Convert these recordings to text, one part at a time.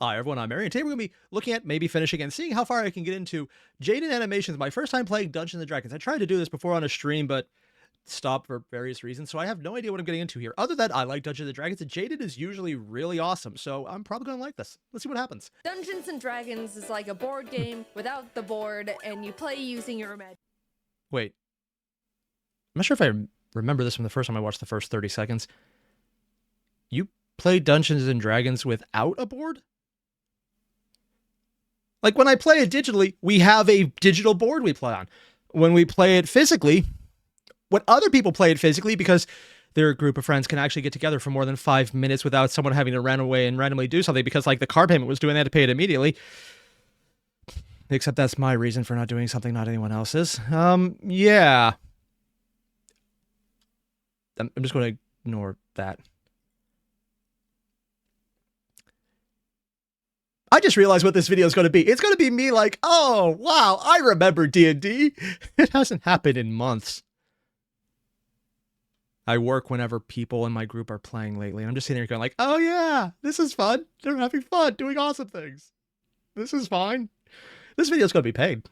Hi everyone, I'm Airier, and today we're going to be looking at maybe finishing and seeing how far I can get into JaidenAnimations, my first time playing Dungeons & Dragons. I tried to do this before on a stream, but stopped for various reasons, so I have no idea what I'm getting into here. Other than I like Dungeons & Dragons, and Jaiden is usually really awesome, so I'm probably going to like this. Let's see what happens. Dungeons & Dragons is like a board game without the board, and you play using your imagination. Wait. I'm not sure if I remember this from the first time I watched the first 30 seconds. You play Dungeons & Dragons without a board? Like, when I play it digitally, we have a digital board we play on. When we play it physically, when other people play it physically, because their group of friends can actually get together for more than 5 minutes without someone having to run away and randomly do something, because, like, the car payment was due and they had to pay it immediately. Except that's my reason for not doing something, not anyone else's. Yeah. I'm just going to ignore that. I just realized what this video is going to be. It's going to be me like, oh, wow, I remember D&D. It hasn't happened in months. I work whenever people in my group are playing lately. And I'm just sitting here going like, oh, yeah, this is fun. They're having fun, doing awesome things. This is fine. This video is going to be paid.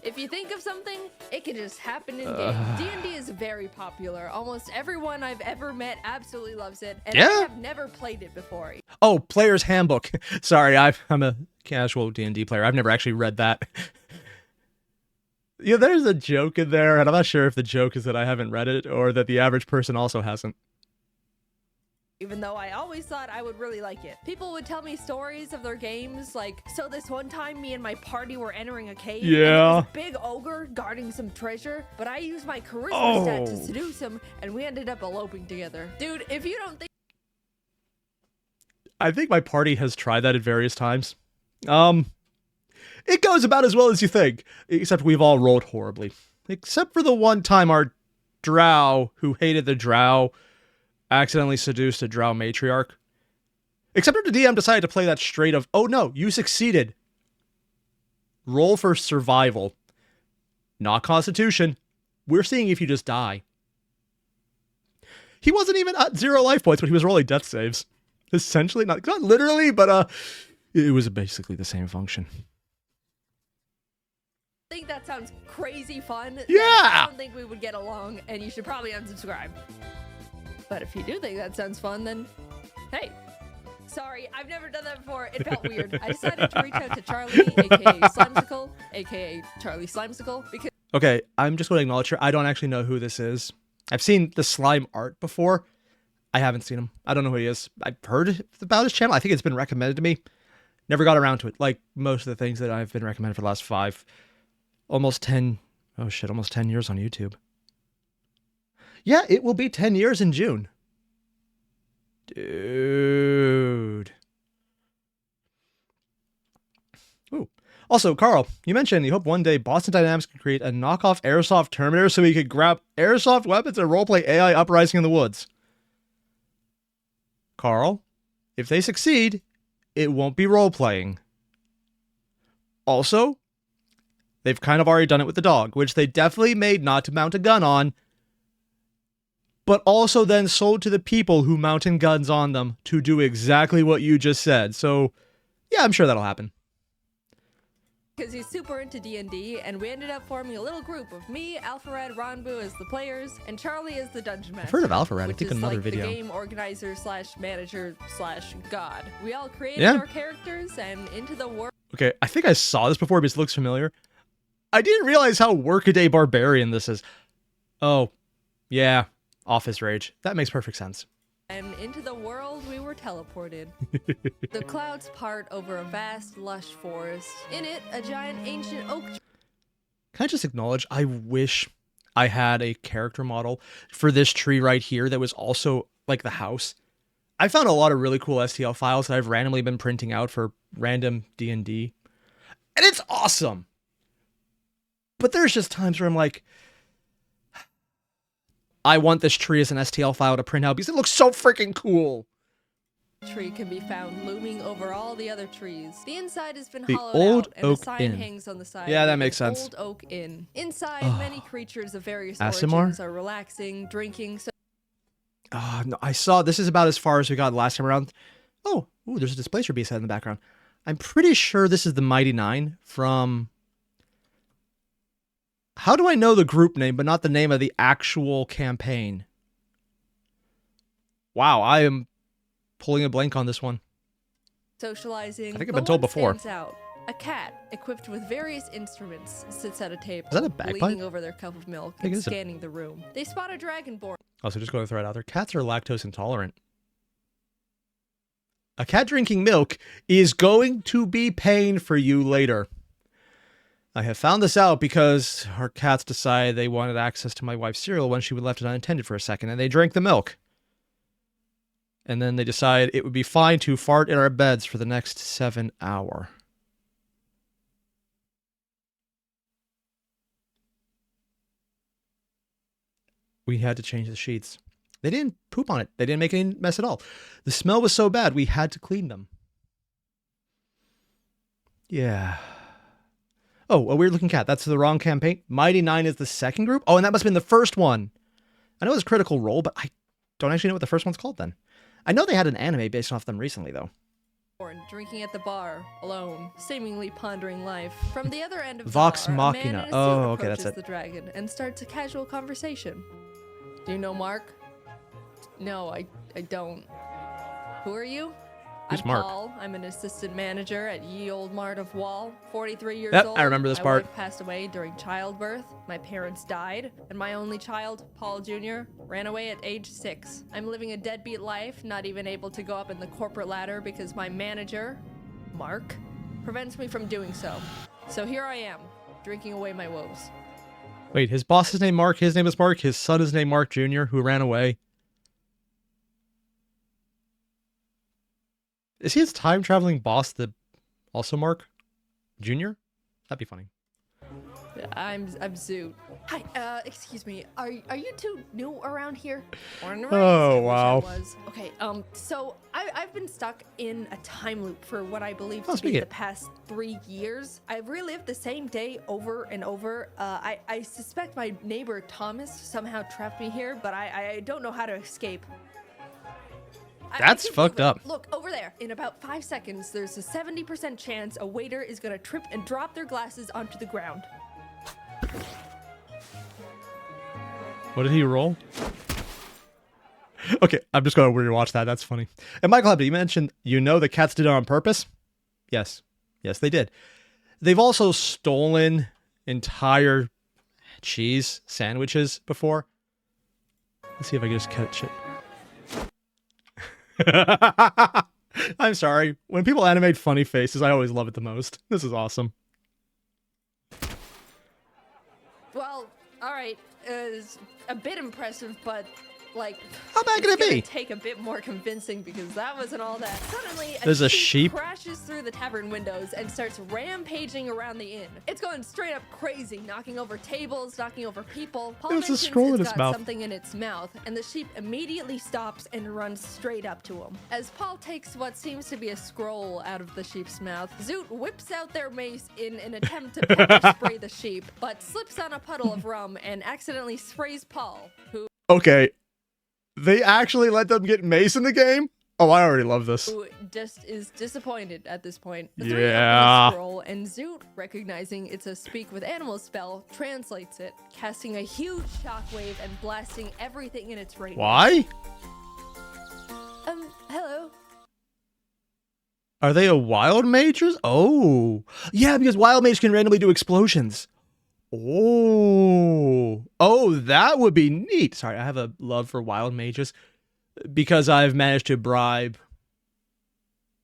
If you think of something, it can just happen in game. D&D is very popular. Almost everyone I've ever met absolutely loves it, and I have never played it before. Oh, Player's Handbook. Sorry, I'm a casual D&D player. I've never actually read that. Yeah, there's a joke in there, and I'm not sure if the joke is that I haven't read it or that the average person also hasn't. Even though I always thought I would really like it. People would tell me stories of their games, like, so this one time me and my party were entering a cave. Yeah. And there was a big ogre guarding some treasure, but I used my charisma stat to seduce him, and we ended up eloping together. Dude, if you don't think... I think my party has tried that at various times. It goes about as well as you think, except we've all rolled horribly. Except for the one time our drow, who hated the drow, accidentally seduced a drow matriarch. Except for the DM decided to play that straight of, oh no, you succeeded. Roll for survival. Not constitution. We're seeing if you just die. He wasn't even at 0 life points, but he was rolling death saves. Essentially, not literally, but it was basically the same function. I think that sounds crazy fun. Yeah! I don't think we would get along, and you should probably unsubscribe. But if you do think that sounds fun, then hey. Sorry, I've never done that before. It felt weird. I decided to reach out to Charlie, aka Slimesicle, aka Charlie Slimesicle, because... Okay, I'm just going to acknowledge here, I don't actually know who this is. I've seen the slime art before. I haven't seen him. I don't know who he is. I've heard about his channel. I think it's been recommended to me. Never got around to it. Like most of the things that I've been recommended for the last almost 10 years on YouTube. Yeah, it will be 10 years in June. Dude. Ooh. Also, Carl, you mentioned you hope one day Boston Dynamics can create a knockoff airsoft Terminator so we could grab airsoft weapons and roleplay AI uprising in the woods. Carl, if they succeed, it won't be roleplaying. Also, they've kind of already done it with the dog, which they definitely made not to mount a gun on, but also then sold to the people who mounted guns on them to do exactly what you just said. So, yeah, I'm sure that'll happen. Because he's super into D&D, and we ended up forming a little group of me, Alpharad, Ronbu as the players, and Charlie as the dungeon master. I've heard of Alpharad. I think another like video. The game organizer / manager / god. We all created our characters and into the world. Okay, I think I saw this before, but it looks familiar. I didn't realize how workaday barbarian this is. Oh, yeah. Office rage. That makes perfect sense. And into the world we were teleported. The clouds part over a vast, lush forest. In it, a giant ancient oak tree. Can I just acknowledge, I wish I had a character model for this tree right here that was also like the house. I found a lot of really cool STL files that I've randomly been printing out for random D&D. And it's awesome. But there's just times where I'm like, I want this tree as an STL file to print out because it looks so freaking cool. Tree can be found looming over all the other trees. The inside has been The hollowed Old out, and Oak a sign Inn. hangs on the side. Yeah, that with makes an sense. Old Oak Inn. Inside, many creatures of various Asimar? origins are relaxing, drinking. No, I saw this is about as far as we got last time around. Oh, ooh, there's a Displacer Beast head in the background. I'm pretty sure this is the Mighty Nine from... How do I know the group name, but not the name of the actual campaign? Wow, I am pulling a blank on this one. Socializing. I think I've been told before. Out. A cat, equipped with various instruments, sits at a table, Is that a bagpipe? leaning over their cup of milk and scanning the room. They spot a dragonborn. Also, just going to throw it out there. Cats are lactose intolerant. A cat drinking milk is going to be pain for you later. I have found this out because our cats decided they wanted access to my wife's cereal when she left it unattended for a second, and they drank the milk. And then they decided it would be fine to fart in our beds for the next 7 hours. We had to change the sheets. They didn't poop on it. They didn't make any mess at all. The smell was so bad, we had to clean them. Yeah. Oh, a weird-looking cat. That's the wrong campaign. Mighty Nine is the second group? Oh, and that must have been the first one. I know it was Critical Role, but I don't actually know what the first one's called then. I know they had an anime based off them recently, though. Drinking at the bar, alone, seemingly pondering life. From the other end of Vox the bar, Machina. a man in a suit Oh, okay, that's approaches it. the dragon and starts a casual conversation. Do you know Mark? No, I don't. Who are you? Who's I'm Mark? Paul. I'm an assistant manager at Ye Old Mart of Wall. 43 years Yep, old. I remember this my part. wife passed away during childbirth. My parents died, and my only child, Paul Jr., ran away at age 6. I'm living a deadbeat life, not even able to go up in the corporate ladder because my manager, Mark, prevents me from doing so. So here I am, drinking away my woes. Wait, his boss is named Mark, his name is Mark, his son is named Mark Jr., who ran away. Is he his time-traveling boss, also Mark Jr.? That'd be funny. I'm Zoot. Hi, excuse me. Are you two new around here? Oh, wow. Okay, so I've been stuck in a time loop for what I believe Oh, to be speak the it. past 3 years. I've relived the same day over and over. I suspect my neighbor Thomas somehow trapped me here, but I don't know how to escape. That's fucked up. Look, over there. In about 5 seconds, there's a 70% chance a waiter is gonna trip and drop their glasses onto the ground. What did he roll? Okay, I'm just going to rewatch that. That's funny. And Michael Hebden, you mentioned, the cats did it on purpose? Yes. Yes, they did. They've also stolen entire cheese sandwiches before. Let's see if I can just catch it. I'm sorry. When people animate funny faces, I always love it the most. This is awesome. Well, all right. It's a bit impressive, but like, How bad can it be? Take a bit more convincing because that wasn't all that. Suddenly, There's a sheep crashes through the tavern windows and starts rampaging around the inn. It's going straight up crazy, knocking over tables, knocking over people. Paul There's a mentions scroll in it's its got mouth. something in its mouth, and the sheep immediately stops and runs straight up to him. As Paul takes what seems to be a scroll out of the sheep's mouth, Zoot whips out their mace in an attempt to pepper spray the sheep, but slips on a puddle of rum and accidentally sprays Paul, who Okay. They actually let them get mace in the game? Oh, I already love this. just is disappointed at this point. Yeah. The scroll, and Zoot, recognizing it's a speak with animals spell, translates it, casting a huge shockwave and blasting everything in its range. Why? Hello. Are they a wild mages? Oh. Yeah, because wild mages can randomly do explosions. Oh, that would be neat. Sorry, I have a love for wild mages because I've managed to bribe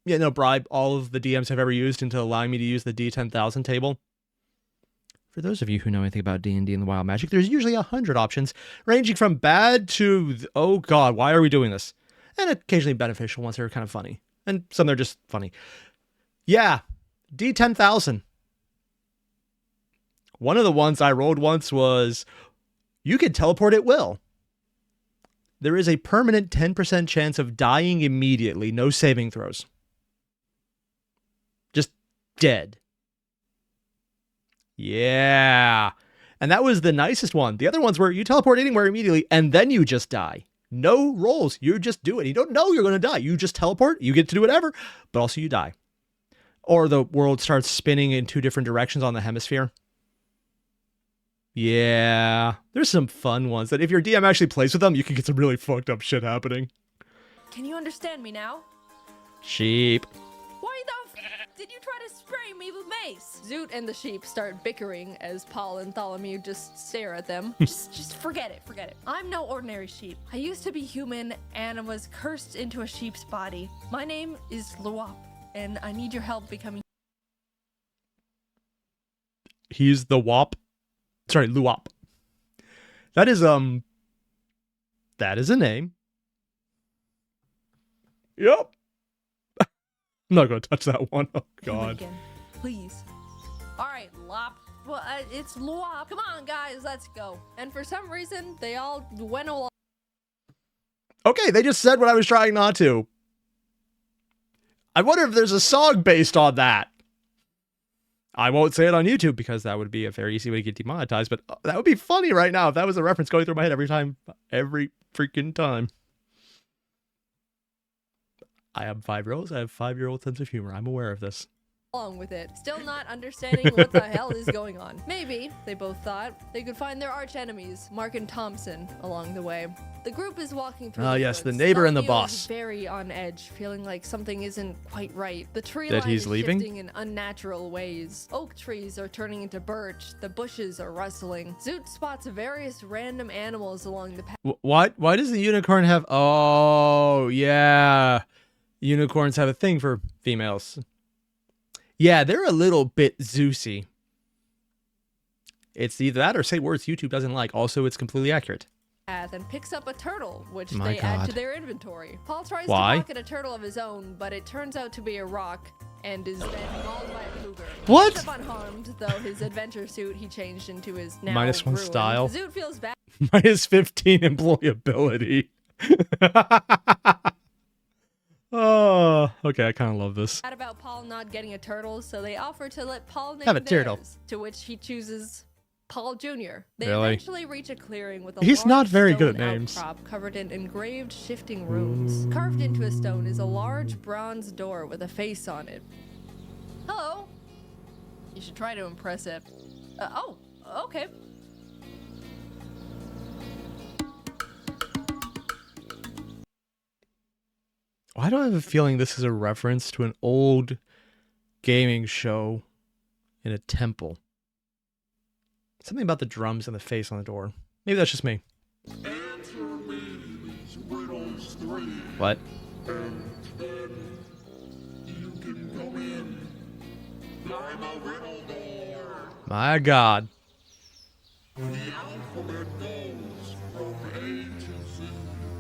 all of the DMs I've ever used into allowing me to use the D10,000 table. For those of you who know anything about D&D and the wild magic, there's usually 100 options, ranging from bad to, oh god, why are we doing this? And occasionally beneficial ones that are kind of funny. And some that are just funny. Yeah, D10,000. One of the ones I rolled once was, you can teleport at will. There is a permanent 10% chance of dying immediately, no saving throws. Just dead. Yeah. And that was the nicest one. The other ones were, you teleport anywhere immediately, and then you just die. No rolls. You just do it. You don't know you're going to die. You just teleport. You get to do whatever, but also you die. Or the world starts spinning in 2 different directions on the hemisphere. Yeah, there's some fun ones that if your DM actually plays with them, you can get some really fucked up shit happening. Can you understand me now? Sheep. Why the f did you try to spray me with mace? Zoot and the sheep start bickering as Paul and Tholomew just stare at them. just forget it, forget it. I'm no ordinary sheep. I used to be human and was cursed into a sheep's body. My name is Luop, and I need your help becoming. He's the Wop. Sorry, Luop. That is a name. Yep. I'm not gonna touch that one. Oh god. Again, please. All right, Lop. Well, it's Luop. Come on, guys, let's go. And for some reason, they all went along. Okay, they just said what I was trying not to. I wonder if there's a song based on that. I won't say it on YouTube because that would be a very easy way to get demonetized, but that would be funny right now if that was a reference going through my head every freaking time. I have 5-year-olds. I have 5-year-old sense of humor. I'm aware of this. Along with it, still not understanding what the hell is going on. Maybe, they both thought, they could find their arch enemies, Mark and Thompson, along the way. The group is walking through the yes, woods. the neighbor and the Tholomew boss. is very on edge, feeling like something isn't quite right. The tree That line he's is leaving? shifting in unnatural ways. Oak trees are turning into birch. The bushes are rustling. Zoot spots various random animals along the path. What? Why does the unicorn have... Oh, yeah. Unicorns have a thing for females. Yeah, they're a little bit Zeusy. It's either that or say words YouTube doesn't like. Also, it's completely accurate. And picks up a turtle, which My they add God. to their inventory. Paul tries Why? to pocket a turtle of his own, but it turns out to be a rock and is then mauled by a cougar. What? He ends up unharmed, though his adventure suit he changed into his now -1 ruined. style. Zoot feels bad -15 employability. Oh, okay, I kind of love this. about Paul not getting a turtle, so they offer to let Paul name Have a turtle. theirs, to which he chooses Paul Jr. They Really? eventually reach a clearing with a He's large not very good stone at names. outcrop covered in engraved shifting runes. Carved into a stone is a large bronze door with a face on it. Hello. You should try to impress it. Oh, okay. Why do I have a feeling this is a reference to an old gaming show in a temple? Something about the drums and the face on the door. Maybe that's just me. What? My God. The alphabet goes from A to Z,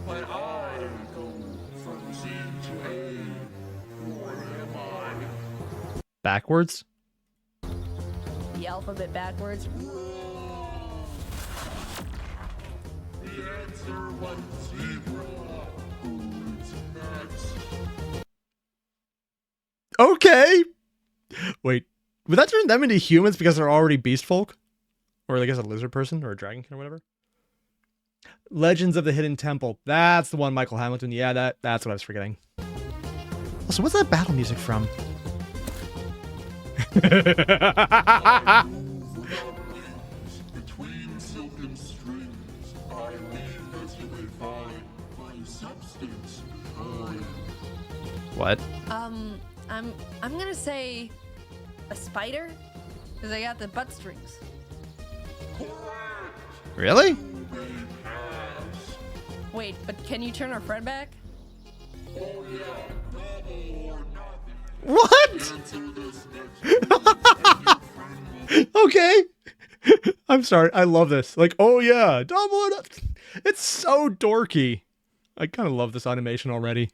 but I go from Z to A. Where am I? Backwards? The alphabet backwards. The answer was zebra. Who's next? Okay. Wait, would that turn them into humans because they're already beast folk? Or I guess a lizard person or a dragonkin or whatever? Legends of the Hidden Temple. That's the one, Michael Hamilton. Yeah, that's what I was forgetting. Also, what's that battle music from? Between silken strings, I weave as you may find my substance. What? I'm gonna say a spider, because I got the butt strings. Really? Wait, but can you turn our friend back? What? Okay. I'm sorry. I love this. Like, oh yeah, double it up. It's so dorky. I kind of love this animation already.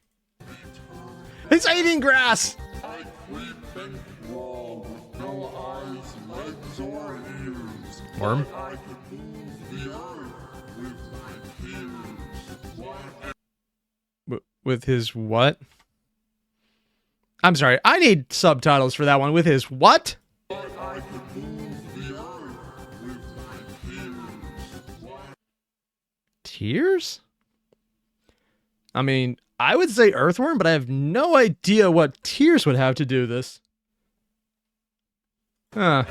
It's eating grass. I creep and crawl with no eyes, legs, or ears. Worm? I can move the earth with my peers. With his what? I'm sorry. I need subtitles for that one. With his what? But I can move the earth with my peers. Tears? I mean, I would say earthworm, but I have no idea what tears would have to do this. Huh.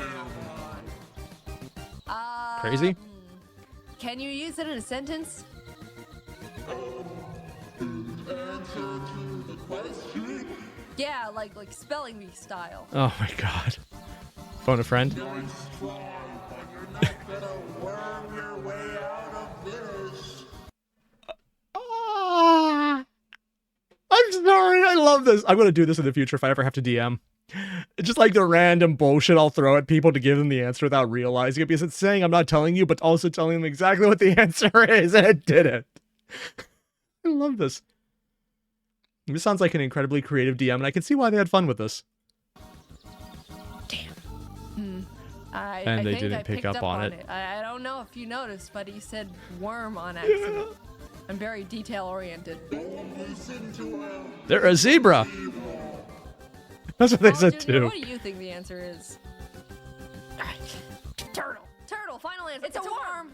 Crazy? Can you use it in a sentence? Yeah, like spelling bee style. Oh my god. Phone a friend? Nice try, but you're not gonna worm your way out of this. I'm sorry, I love this. I'm gonna do this in the future if I ever have to DM. It's just like the random bullshit I'll throw at people to give them the answer without realizing it, because it's saying I'm not telling you, but also telling them exactly what the answer is, and it didn't. I love this. This sounds like an incredibly creative DM, and I can see why they had fun with this. Damn. And they think didn't I pick picked up on it. I don't know if you noticed, but he said worm on accident. I'm very detail-oriented. They're a zebra. That's what they said Junior, too. what do you think the answer is? Turtle. Turtle, final answer. It's a worm.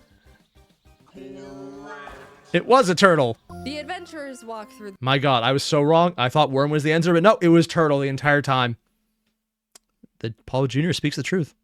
It was a turtle. The adventurers walk through My god, I was so wrong. I thought worm was the answer, but no, it was turtle the entire time. The Paul Jr. speaks the truth.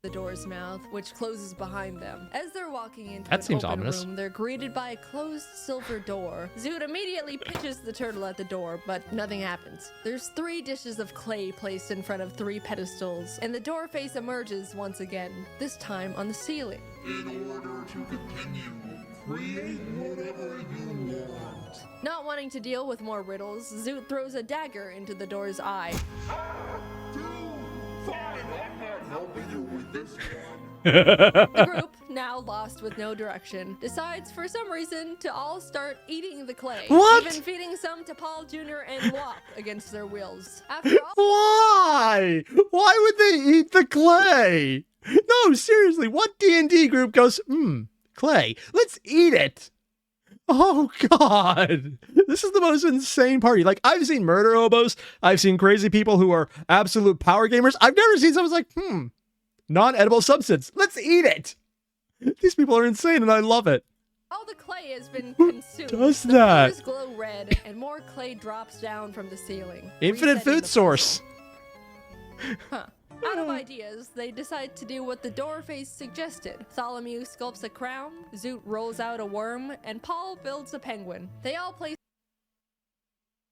the door's mouth, which closes behind them. As they're walking into That an seems open ominous. room, they're greeted by a closed silver door. Zoot immediately pitches the turtle at the door, but nothing happens. There's 3 dishes of clay placed in front of 3 pedestals, and the door face emerges once again, this time on the ceiling. In order to continue, create whatever you want. Not wanting to deal with more riddles, Zoot throws a dagger into the door's eye. Dude, fine, I'm not helping you with this one. The group, now lost with no direction, decides for some reason to all start eating the clay. What? Even feeding some to Paul Jr. and Wop against their wills. After all, Why? Why would they eat the clay? No, seriously, what D&D group goes, clay, let's eat it? Oh, God. This is the most insane party. Like, I've seen murder hobos. I've seen crazy people who are absolute power gamers. I've never seen someone like, non-edible substance. Let's eat it. These people are insane, and I love it. all the clay has been consumed. does The that? floors glow red, and more clay drops down from the ceiling. Infinite resetting food the source. Huh. Out of ideas, they decide to do what the door face suggested. Tholomew sculpts a crown, Zoot rolls out a worm, and Paul builds a penguin. They all place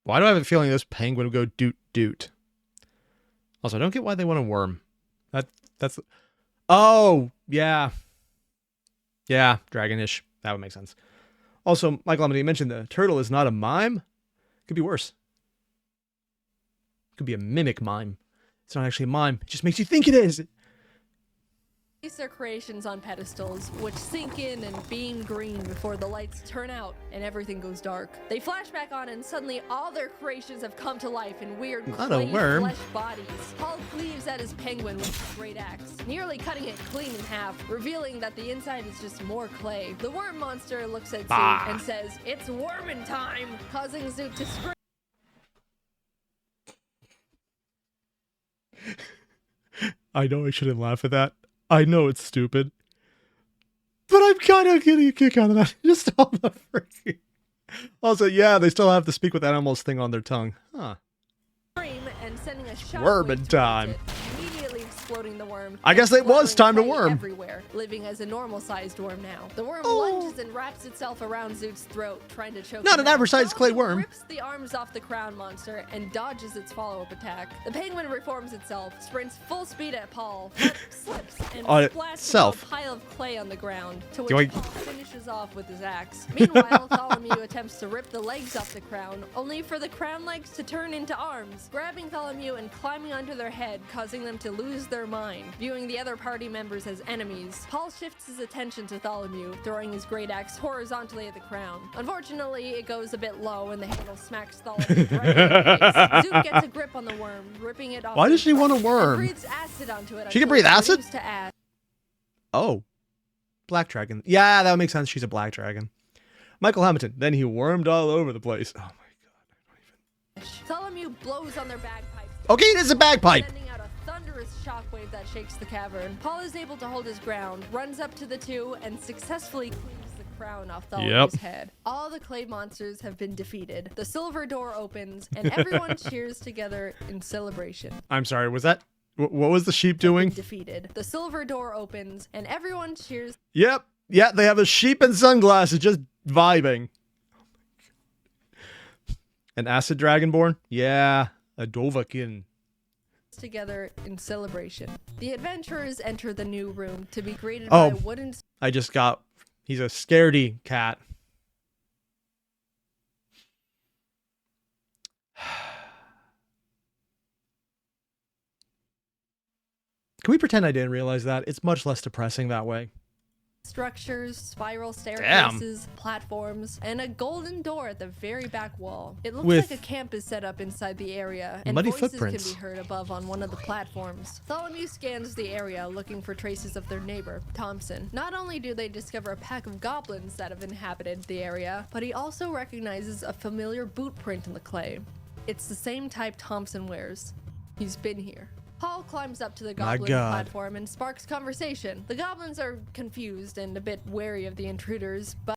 Why do I have a feeling this penguin would go doot doot? Also, I don't get why they want a worm. That's. Oh, yeah. Yeah, dragonish. That would make sense. Also, Michael, you mentioned the turtle is not a mime. Could be worse. Could be a mimic mime. It's not actually a mime. It just makes you think it is. their creations on pedestals, which sink in and beam green before the lights turn out and everything goes dark. They flash back on, and suddenly all their creations have come to life in weird Not a clay worm. flesh bodies. Paul cleaves at his penguin with his great axe, nearly cutting it clean in half, revealing that the inside is just more clay. The worm monster looks at Bah. Zoot and says, "It's wormin' time," causing Zoot to scream. I know I shouldn't laugh at that. I know it's stupid. But I'm kind of getting a kick out of that. Just all the freaking... Also, yeah, they still have the speak with animals thing on their tongue. Huh. And sending a shot Wormin' time. immediately exploding the worm. I guess and it was splattering time to clay worm. everywhere, living as a normal-sized worm now. The worm Oh. lunges and wraps itself around Zoot's throat, trying to choke Not him an out. average-sized clay worm. Rips the arms off the crown monster and dodges its follow-up attack. The penguin reforms itself, sprints full speed at Paul, but slips and On splats itself. into a pile of clay on the ground, to Do which I- Paul finishes off with his axe. Meanwhile, Tholomew attempts to rip the legs off the crown, only for the crown legs to turn into arms, grabbing Tholomew and climbing onto their head, causing them to lose their mind. Viewing the other party members as enemies, Paul shifts his attention to Tholomew, throwing his great axe horizontally at the crown. Unfortunately, it goes a bit low and the handle smacks Tholomew right in the face. Zoot gets a grip on the worm, ripping it off. Why the does she want a and worm? breathes acid onto it. She can until breathe it acid? turns to ash. Oh. Black dragon. Yeah, that would make sense. She's a black dragon. Michael Hamilton. Then he wormed all over the place. Oh, my God. Tholomew blows on their bagpipes. Okay, it is a bagpipe. Sending out a thunderous shockwave that shakes the cavern. Paul is able to hold his ground, runs up to the 2, and successfully cleaves the crown off Thalamew's head. All the clay monsters have been defeated. The silver door opens, and everyone cheers together in celebration. I'm sorry, was that... what was the sheep doing? Defeated. The silver door opens, and everyone cheers. Yep. Yeah, they have a sheep and sunglasses just vibing. An acid dragonborn? Yeah, a Dovahkiin. Together in celebration. The adventurers enter the new room to be greeted by wooden... I just got... he's a scaredy cat. Can we pretend I didn't realize that? It's much less depressing that way. Structures, spiral staircases, platforms, and a golden door at the very back wall. It looks like a camp is set up inside the area, and muddy voices footprints can be heard above on one of the platforms. Thalamew scans the area looking for traces of their neighbor, Thompson. Not only do they discover a pack of goblins that have inhabited the area, but he also recognizes a familiar boot print in the clay. It's the same type Thompson wears. He's been here. Paul climbs up to the goblin platform and sparks conversation. The goblins are confused and a bit wary of the intruders, but...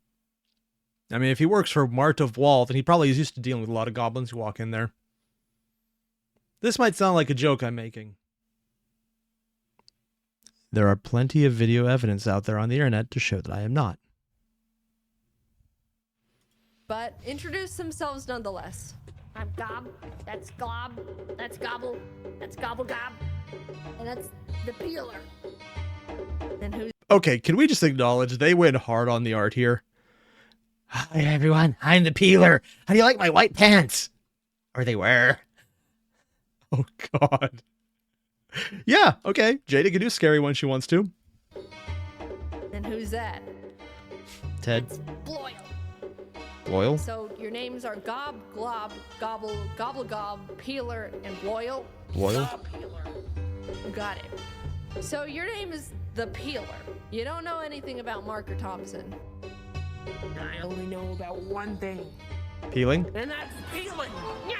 I mean, if he works for Mart of Wall, then he probably is used to dealing with a lot of goblins who walk in there. This might sound like a joke I'm making. There are plenty of video evidence out there on the internet to show that I am not. But introduce themselves nonetheless. I'm Gob, that's Glob, that's Gobble, that's Gobble Gob, and that's the Peeler. And who's... Okay, can we just acknowledge they went hard on the art here? Hi everyone, I'm the Peeler. How do you like my white pants? Or they were. Oh god. Yeah, okay. Jada can do scary when she wants to. And who's that? Ted. It's Bloyle. Loyal? So your names are Gob, Glob, Gobble, Gobble Gob, Peeler, and Loyal? Loyal? Got it. So your name is the Peeler. You don't know anything about Mark or Thompson. I only know about one thing, Peeling? and that's peeling. Yeah.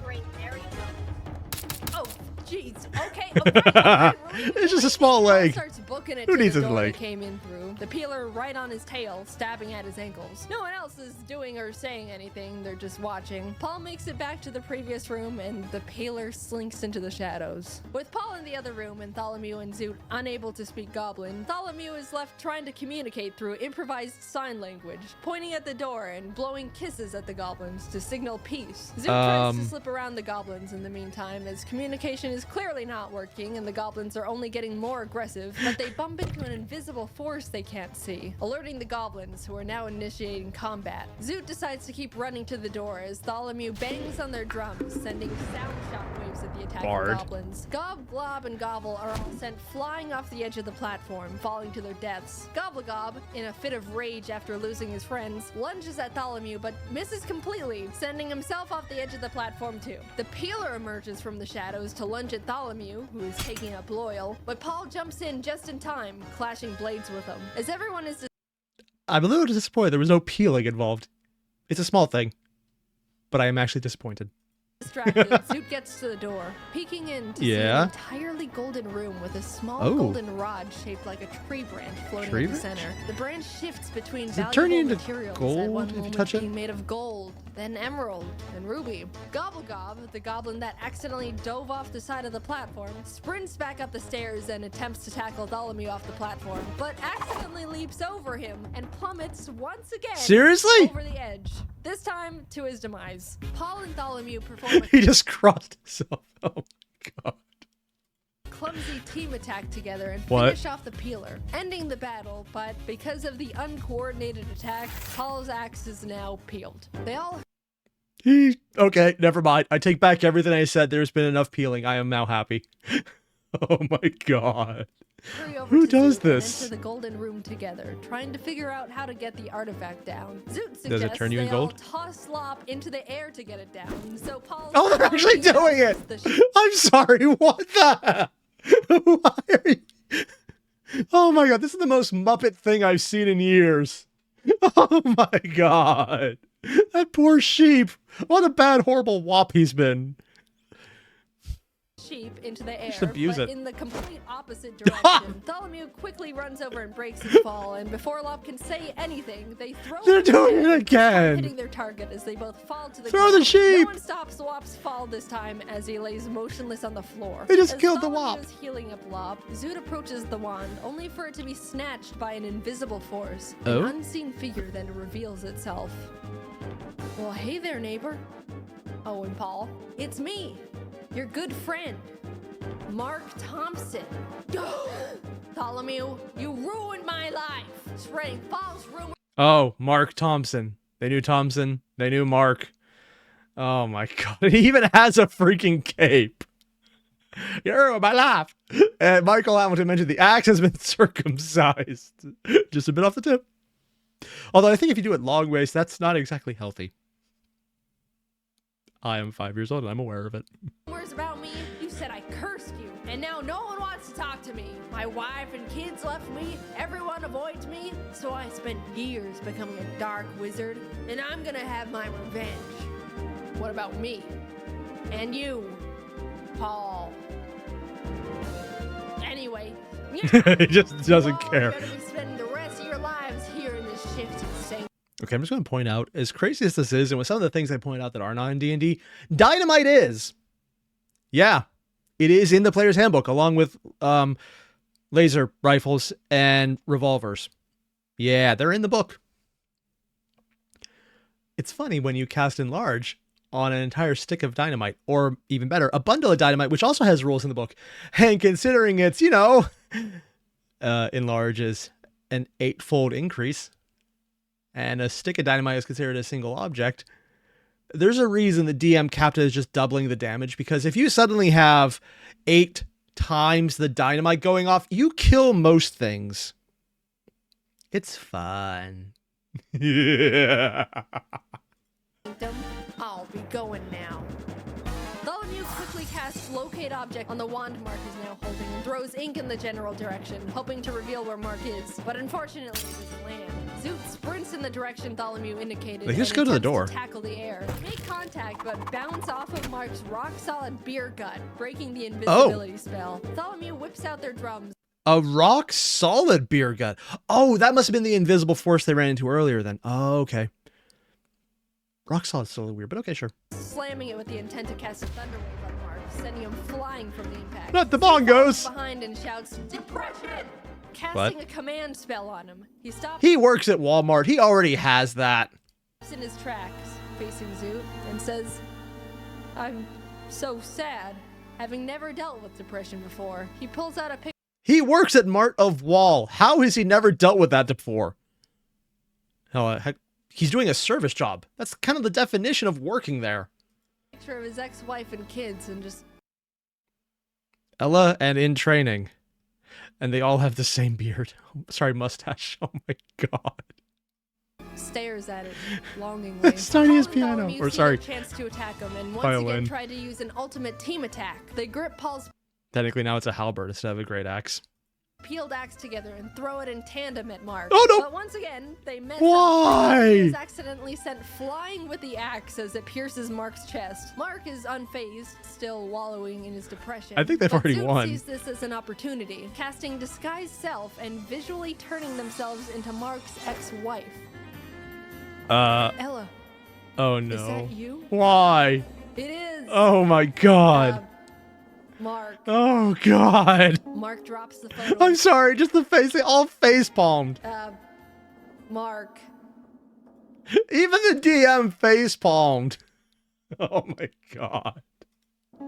Great, there you go. Oh, jeez. Okay. Alright, It's just a small leg. Starts booking it Who to needs the his door leg? he came in through. The Peeler right on his tail, stabbing at his ankles. No one else is doing or saying anything. They're just watching. Paul makes it back to the previous room, and the Peeler slinks into the shadows. With Paul in the other room and Thalamew and Zoot unable to speak Goblin, Thalamew is left trying to communicate through improvised sign language, pointing at the door and blowing kisses at the goblins to signal peace. Zoot tries to slip around the goblins in the meantime, as communication is clearly not working and the goblins are only getting more aggressive, but they bump into an invisible force they can't see, alerting the goblins, who are now initiating combat. Zoot decides to keep running to the door as Thalamew bangs on their drums, sending sound shockwaves at the attacking goblins. Gob, Glob, and Gobble are all sent flying off the edge of the platform, falling to their deaths. Gobblegob, in a fit of rage after losing his friends, lunges at Thalamew but misses completely, sending himself off the edge of the platform too. The Peeler emerges from the shadows to lunge at Thalamew, who is taking up Loyal, but Paul jumps in just in time, clashing blades with him. As everyone is I'm a little disappointed there was no peeling involved. It's a small thing, but I am actually disappointed. distracted, Zoot gets to the door, peeking in to see an entirely golden room with a small golden rod shaped like a tree branch floating in the center. The branch shifts between valuable materials, at one moment being made of gold, then emerald and ruby. Gobblegob, the goblin that accidentally dove off the side of the platform, sprints back up the stairs and attempts to tackle Thalamew off the platform, but accidentally leaps over him and plummets once again over the edge. This time to his demise. Paul and Thalamew perform He just crossed himself. Oh my god. clumsy team attack together and finish off the Peeler, ending the battle, but because of the uncoordinated attack, Paul's axe is now peeled. They all... Okay, never mind. I take back everything I said. There's been enough peeling. I am now happy. Oh my god. Who does this? Enter the golden room together, trying to figure out how to get the artifact down. Zoot suggests Does it turn you in gold? Toss Slop into the air to get it down. So Paul... Oh, they're actually doing it! I'm sorry, what the... Why are you... Oh my god, this is the most Muppet thing I've seen in years. Oh my god. That poor sheep. What a bad, horrible wop he's been. sheep into the air, should abuse but it. in the complete opposite direction. Bartholomew quickly runs over and breaks his fall, and before Lop can say anything, they throw They're him doing again, it again. hitting their target as they both fall to the Throw ground. the sheep. No one stops Lop's fall this time as he lays motionless on the floor. They just As killed the Bartholomew Wop. is healing up Lop, Zoot approaches the wand, only for it to be snatched by an invisible force. Oh? An unseen figure then reveals itself. Well, hey there, neighbor. Oh, and Paul, it's me, your good friend, Mark Thompson. Bartholomew, you ruined my life, spreading false rumors. Oh, Mark Thompson. They knew Thompson. They knew Mark. Oh my god. He even has a freaking cape. You ruined my life. And Michael Hamilton mentioned the axe has been circumcised. Just a bit off the tip. Although I think if you do it long ways, that's not exactly healthy. I am 5 years old and I'm aware of it. Rumors about me, you said I cursed you, and now no one wants to talk to me. My wife and kids left me, everyone avoids me, so I spent years becoming a dark wizard, and I'm gonna have my revenge. What about me? And you, Paul. Anyway, He just doesn't you're care. all gonna be spending the rest of your lives here in this shifty sanctuary. Okay, I'm just going to point out, as crazy as this is, and with some of the things I point out that are not in D&D, dynamite is. Yeah, it is in the player's handbook, along with laser rifles and revolvers. Yeah, they're in the book. It's funny when you cast Enlarge on an entire stick of dynamite, or even better, a bundle of dynamite, which also has rules in the book. And considering it's, Enlarge is an 8-fold increase, and a stick of dynamite is considered a single object, there's a reason the DM capped it as just doubling the damage, because if you suddenly have 8 times the dynamite going off, you kill most things. It's fun. Yeah. I'll be going now. Bartholomew quickly casts Locate Object on the wand Mark is now holding and throws ink in the general direction, hoping to reveal where Mark is. But unfortunately, it doesn't land. Zoot sprints in the direction Bartholomew indicated. They just and go to the attempts door. Tackle the air. Make contact, but bounce off of Mark's rock-solid beer gut, breaking the invisibility spell. Bartholomew whips out their drums. A rock solid beer gut. Oh, that must have been the invisible force they ran into earlier then. Oh, okay. Rock solid's still a little weird, but okay, sure. Slamming it with the intent to cast a thunder wave on Mark, sending him flying from the impact. Not the bongos. Behind and shouts, "Depression!" Casting a command spell on him. He stops He works at Walmart. He already has that. in his tracks, facing Zoot, and says, "I'm so sad, having never dealt with depression before." He pulls out a picture He works at Mart of Wall. How has he never dealt with that before? Hell, heck, he's doing a service job. That's kind of the definition of working there. of his ex-wife and kids, and just Ella and in training. And they all have the same beard. Sorry, mustache. Oh my god. stares at it longingly. It's tiny as Paul and piano. Bartholomew Or see sorry. their chance to attack him, and once Violin. again try to use an ultimate team attack. They grip Paul's Technically now it's a halberd instead of a great axe. peeled axe together and throw it in tandem at Mark. Oh, no. But once again, they mess Why? up. He is accidentally sent flying with the axe as it pierces Mark's chest. Mark is unfazed, still wallowing in his depression. I think they've but already Zoot won. sees this as an opportunity, casting Disguise Self and visually turning themselves into Mark's ex-wife. Ella, Oh is no. that you? Why? It is. Oh my god. Mark. Oh god. Mark drops the photo. I'm sorry, just the face, they all face palmed. Mark. Even the DM face palmed. Oh my god.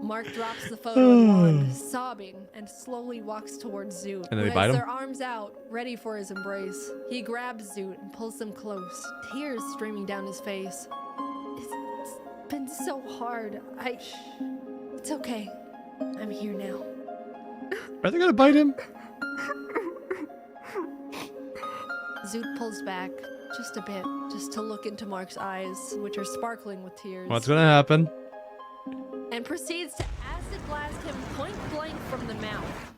Mark drops the photo and wand, sobbing, and slowly walks towar's Zoot, And then who they bite has him? their arms out, ready for his embrace. He grabs Zoot and pulls them close, tears streaming down his face. It's been so hard. It's okay. I'm here now. Are they gonna bite him? Zoot pulls back just a bit, just to look into Mark's eyes, which are sparkling with tears, What's gonna happen? and proceeds to acid blast him point blank from the mouth.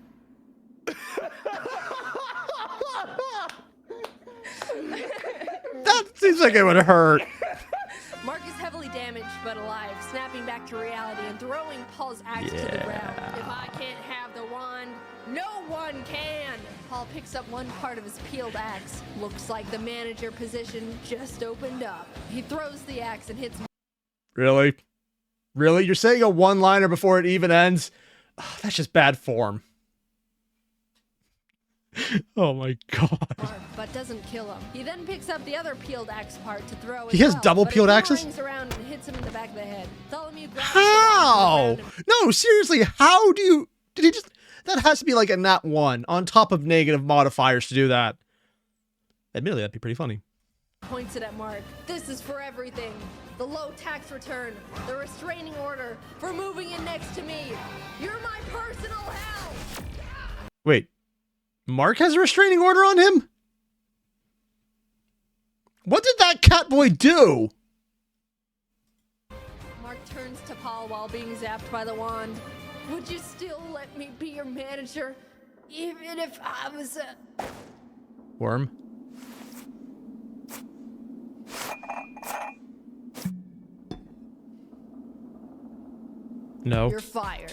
That seems like it would hurt. Mark is heavily damaged but alive, snapping back to reality and throwing Paul's axe to the ground. If I can't have the wand, no one can. Paul picks up one part of his peeled axe. Looks like the manager position just opened up. He throws the axe and hits. Really? Really? You're saying a one-liner before it even ends? Oh, that's just bad form. Oh my god. But doesn't kill him. He then picks up the other peeled axe part to throw. He has double peeled axes? Rings around and hits him in the back of the head. How? No, seriously, how do you... Did he just... That has to be like a nat 1 on top of negative modifiers to do that. Admittedly, that'd be pretty funny. Points it at Mark. This is for everything. The low tax return, the restraining order for moving in next to me. You're my personal hell. Wait. Mark has a restraining order on him? What did that cat boy do? Mark turns to Paul while being zapped by the wand. Would you still let me be your manager, even if I was a... Worm? No. You're fired.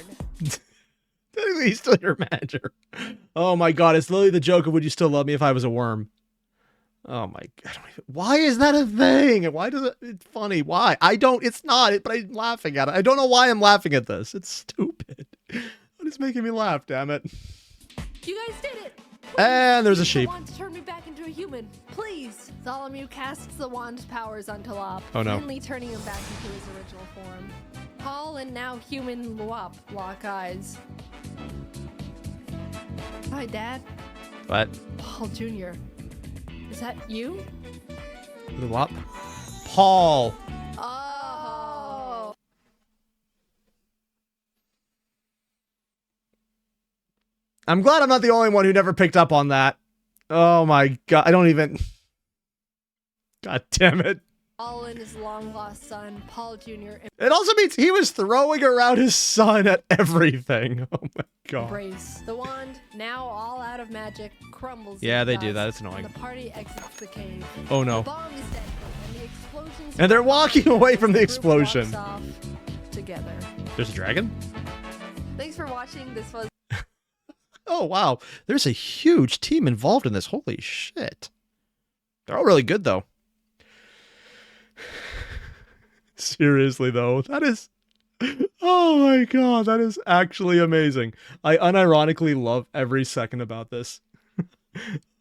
Technically, he's still your manager. Oh my god, it's literally the joke of would you still love me if I was a worm? Oh my god. Why is that a thing? Why does it... It's funny. Why? I don't... It's not, but I'm laughing at it. I don't know why I'm laughing at this. It's stupid. But it's making me laugh, damn it. You guys did it! And there's a Use the sheep. wand to turn me back into a human, please. Tholomew casts the wand's powers on Talop, Oh no. finally turning him back into his original form. Paul and now human Luop lock eyes. Hi, Dad. What? Paul Jr. Is that you? The what? Paul. Oh. I'm glad I'm not the only one who never picked up on that. Oh my god. I don't even... God damn it. Paul and his long-lost son, Paul Jr. It also means he was throwing around his son at everything. Oh my god. embrace. The wand, now all out of magic, crumbles. Yeah, into they do dust, that. It's annoying. And the party exits the cave. Oh The no. bomb is dead, and the explosions. And they're walking away from the group explosion. walks off together. There's a dragon? Thanks for watching. This was. Oh wow. There's a huge team involved in this. Holy shit. They're all really good though. Seriously though, that is... Oh my god, that is actually amazing. I unironically love every second about this.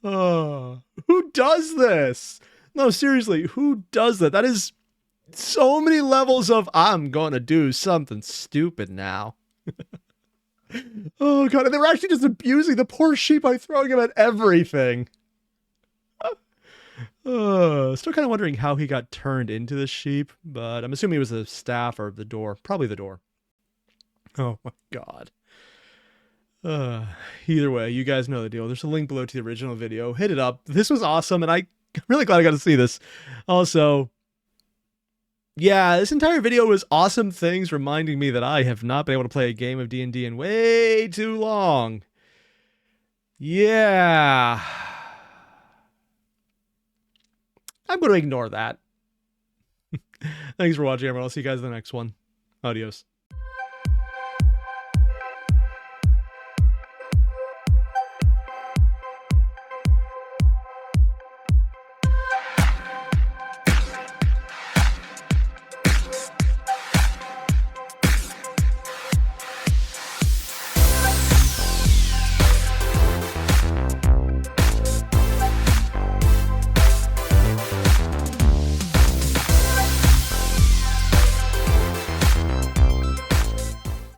Oh, who does this? No, seriously, who does that? That is so many levels of I'm gonna do something stupid now. Oh god, and they're actually just abusing the poor sheep by throwing him at everything. Still kind of wondering how he got turned into the sheep, but I'm assuming it was the staff or the door. Probably the door. Oh my god. Either way, you guys know the deal. There's a link below to the original video. Hit it up. This was awesome, and I'm really glad I got to see this. Also, yeah, this entire video was awesome things reminding me that I have not been able to play a game of D&D in way too long. Yeah. I'm going to ignore that. Thanks for watching, everyone. I'll see you guys in the next one. Adios.